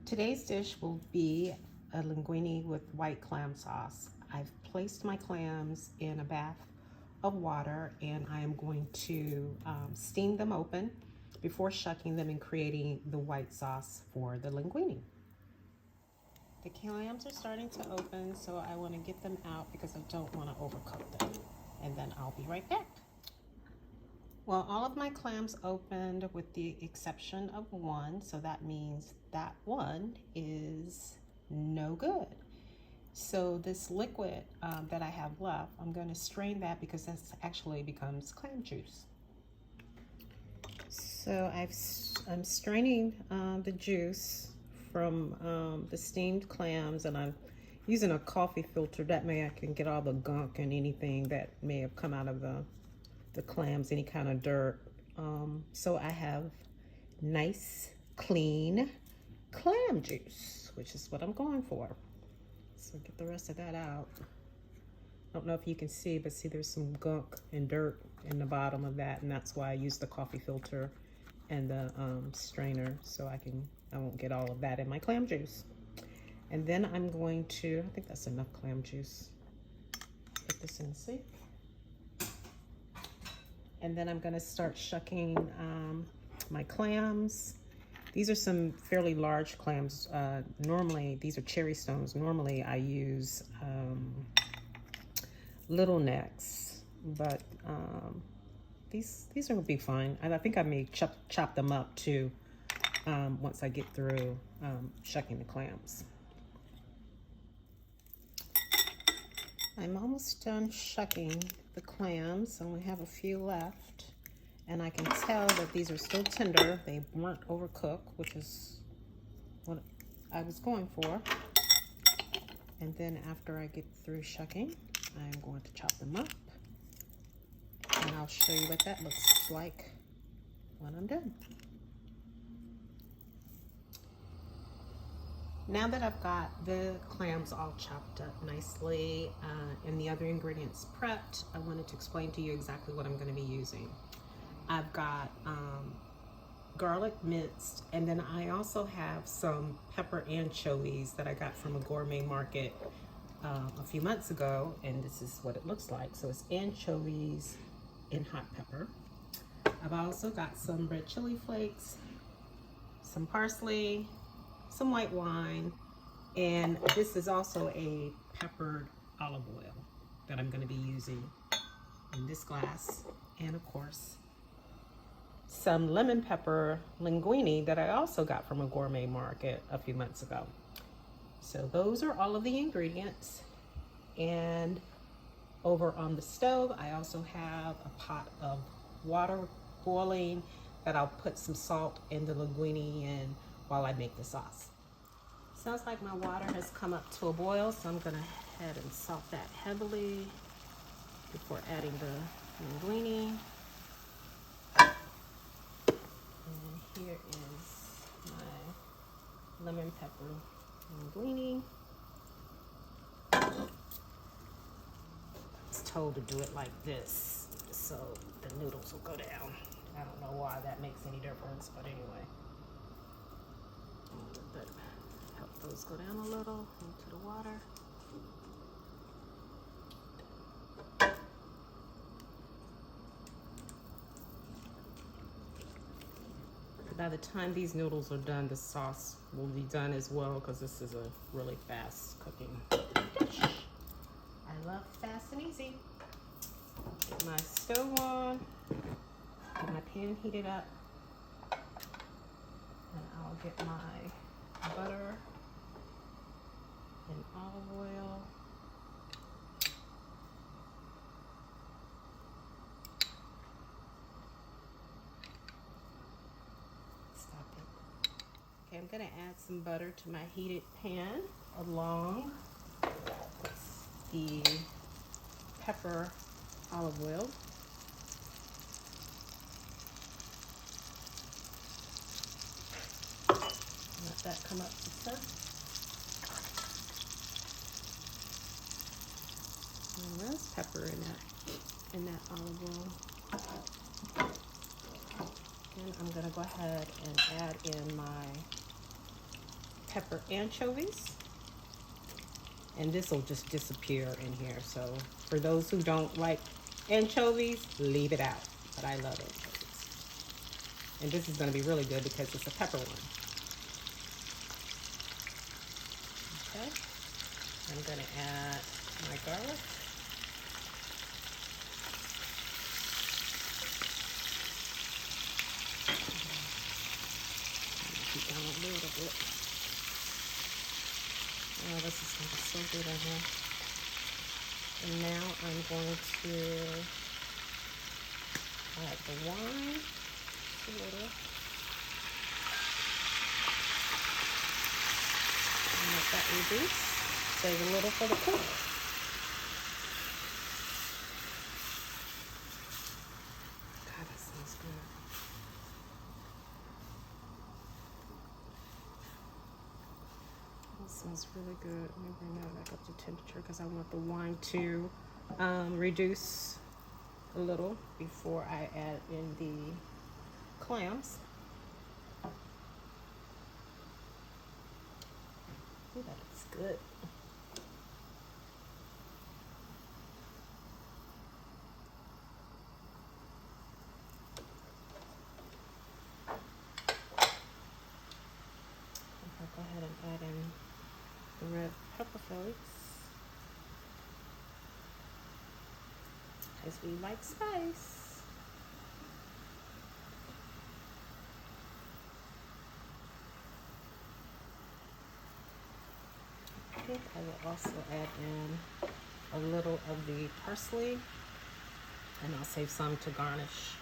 Today's dish will be a linguine with white clam sauce. I've placed my clams in a bath of water and I am going to steam them open before shucking them and creating the white sauce for the linguine. The clams are starting to open, so I want to get them out because I don't want to overcook them. And then I'll be right back. Well, all of my clams opened with the exception of one, so that means that one is no good. So this liquid that I have left, I'm going to strain that because that actually becomes clam juice. So I'm straining the juice from the steamed clams, and I'm using a coffee filter. That way I can get all the gunk and anything that may have come out of the clams, any kind of dirt. So I have nice, clean clam juice, which is what I'm going for. So get the rest of that out. I don't know if you can see, but see there's some gunk and dirt in the bottom of that, and that's why I use the coffee filter and the strainer, so I won't get all of that in my clam juice. And then I'm going to, I think that's enough clam juice. Put this in the sink. And then I'm gonna start shucking my clams. These are some fairly large clams. Normally, these are Cherrystones. Normally I use Littlenecks, but these are gonna be fine. I think I may chop them up too once I get through shucking the clams. I'm almost done shucking the clams. I only have a few left, and I can tell that these are still tender. They weren't overcooked, which is what I was going for. And then after I get through shucking, I'm going to chop them up, and I'll show you what that looks like when I'm done. Now that I've got the clams all chopped up nicely and the other ingredients prepped, I wanted to explain to you exactly what I'm going to be using. I've got garlic minced, and then I also have some pepper anchovies that I got from a gourmet market a few months ago, and this is what it looks like. So it's anchovies and hot pepper. I've also got some red chili flakes, some parsley, some white wine, and this is also a peppered olive oil that I'm going to be using in this glass, and of course some lemon pepper linguini that I also got from a gourmet market a few months ago. So those are all of the ingredients, and over on the stove I also have a pot of water boiling that I'll put some salt and the linguini in while I make the sauce. Sounds like my water has come up to a boil, so I'm gonna head and salt that heavily before adding the linguine. And here is my lemon pepper linguine. I was told to do it like this so the noodles will go down. I don't know why that makes any difference, but anyway. Help those go down a little into the water. By the time these noodles are done, the sauce will be done as well, because this is a really fast cooking dish. I love fast and easy. Get my stove on, get my pan heated up, and I'll get my butter and olive oil. Stop it. Okay, I'm gonna add some butter to my heated pan along with the pepper olive oil. Let that come up to temp. And there's pepper in that olive oil. And I'm gonna go ahead and add in my pepper anchovies. And this will just disappear in here. So for those who don't like anchovies, leave it out. But I love anchovies. And this is going to be really good because it's a pepper one. Okay. I'm going to add my garlic. Keep down a little bit. Oh, this is going to be so good in here. And now I'm going to add the wine. A little. And let that reduce. Save a little for the cook. God, that smells good. That smells really good. Let me bring that back up to temperature because I want the wine to reduce a little before I add in the clams. Ooh, that looks good. I'll go ahead and add in the red pepper flakes because we like spice. I think I will also add in a little of the parsley, and I'll save some to garnish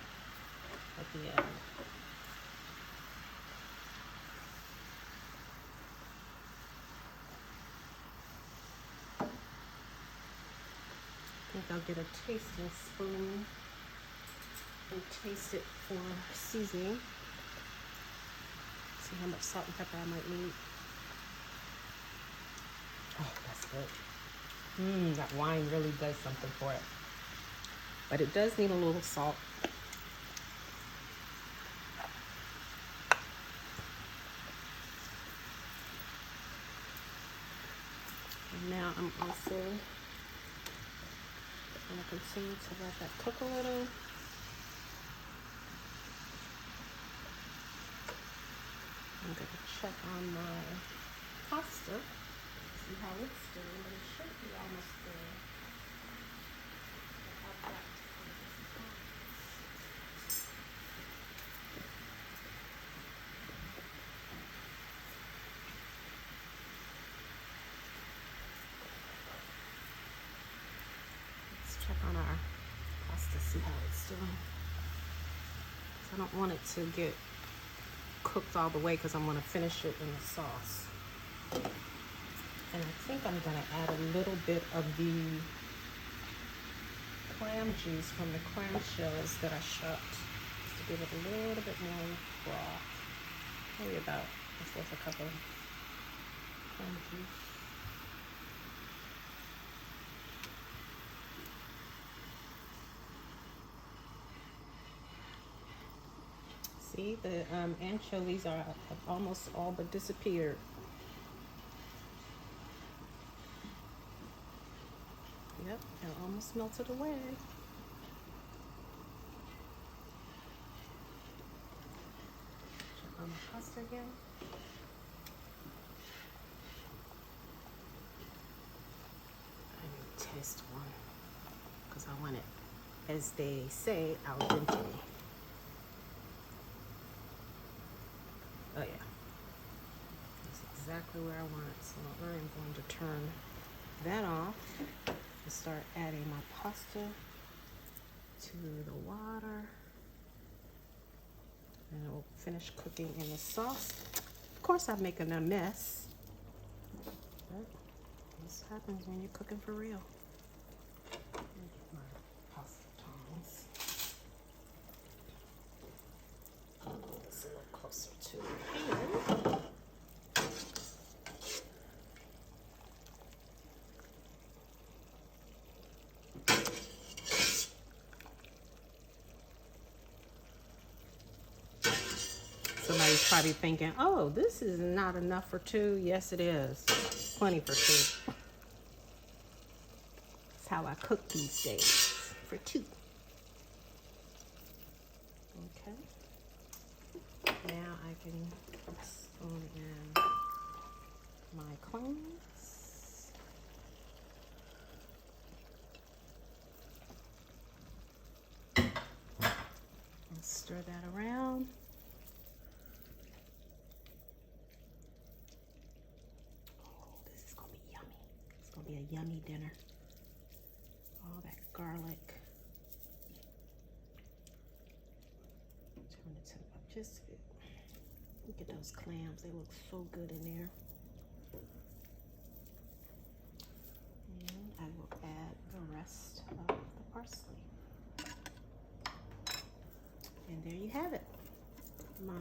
at the end. I think I'll get a tasting spoon and taste it for seasoning. See how much salt and pepper I might need. Oh, that's good. That wine really does something for it. But it does need a little salt. And now I'm also going to continue to let that cook a little. I'm going to check on my pasta. See how it's doing, but it should be almost there. Let's check on our pasta, see how it's doing. So I don't want it to get cooked all the way because I'm going to finish it in the sauce. And I think I'm going to add a little bit of the clam juice from the clam shells that I shucked to give it a little bit more broth. Maybe about a cup of clam juice. See, the anchovies have almost all but disappeared. Yep, it almost melted away. Check on the pasta again. I need to taste one because I want it, as they say, al dente. Oh yeah, that's exactly where I want it. So I am going to turn that off and start adding my pasta to the water, and it will finish cooking in the sauce. Of course, I'm making a mess, but this happens when you're cooking for real. Let me get my pasta tongs. It's a little closer to here. So my everybody's probably thinking, oh, this is not enough for two. Yes, it is. Plenty for two. That's how I cook these days, for two. Okay. Now I can spoon in my clams. And stir that around. Oh, this is gonna be yummy. It's gonna be a yummy dinner. All that garlic. Turn the temp up just a bit. Look at those clams. They look so good in there. And I will add the rest of the parsley. And there you have it. My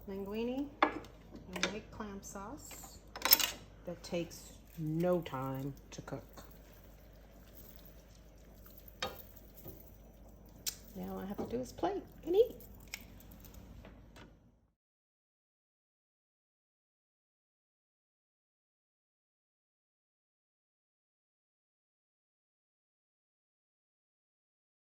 linguine homemade clam sauce that takes no time to cook. Now all I have to do is plate and eat.